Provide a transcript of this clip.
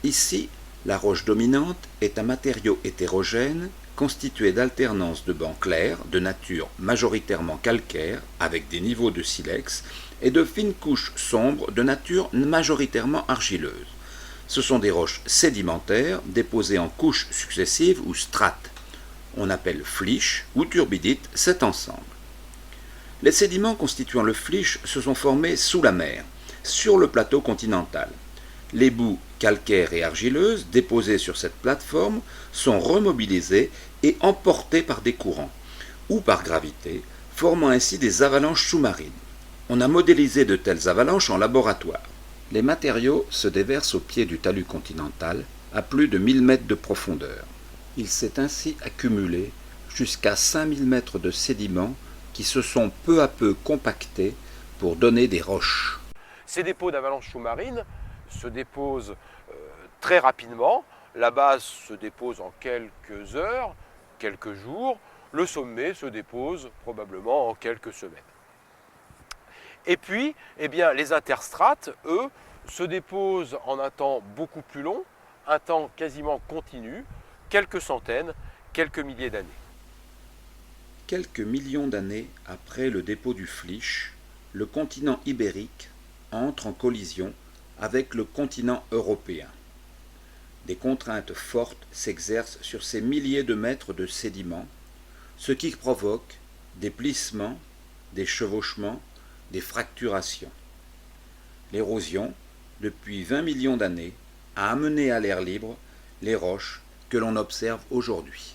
Ici, la roche dominante est un matériau hétérogène constitué d'alternance de bancs clairs de nature majoritairement calcaire avec des niveaux de silex et de fines couches sombres de nature majoritairement argileuse. Ce sont des roches sédimentaires déposées en couches successives ou strates. On appelle flysch ou turbidite cet ensemble. Les sédiments constituant le flysch se sont formés sous la mer, sur le plateau continental. Les boues calcaires et argileuses déposées sur cette plateforme sont remobilisées et emportées par des courants, ou par gravité, formant ainsi des avalanches sous-marines. On a modélisé de telles avalanches en laboratoire. Les matériaux se déversent au pied du talus continental, à plus de 1000 mètres de profondeur. Il s'est ainsi accumulé jusqu'à 5000 mètres de sédiments qui se sont peu à peu compactés pour donner des roches. Ces dépôts d'avalanches sous-marines se déposent très rapidement. La base se dépose en quelques heures, quelques jours. Le sommet se dépose probablement en quelques semaines. Et puis, les interstrates, eux, se déposent en un temps beaucoup plus long, un temps quasiment continu, quelques centaines, quelques milliers d'années. Quelques millions d'années après le dépôt du Flysch, le continent ibérique entre en collision avec le continent européen. Des contraintes fortes s'exercent sur ces milliers de mètres de sédiments, ce qui provoque des plissements, des chevauchements, des fracturations. L'érosion, depuis 20 millions d'années, a amené à l'air libre les roches que l'on observe aujourd'hui.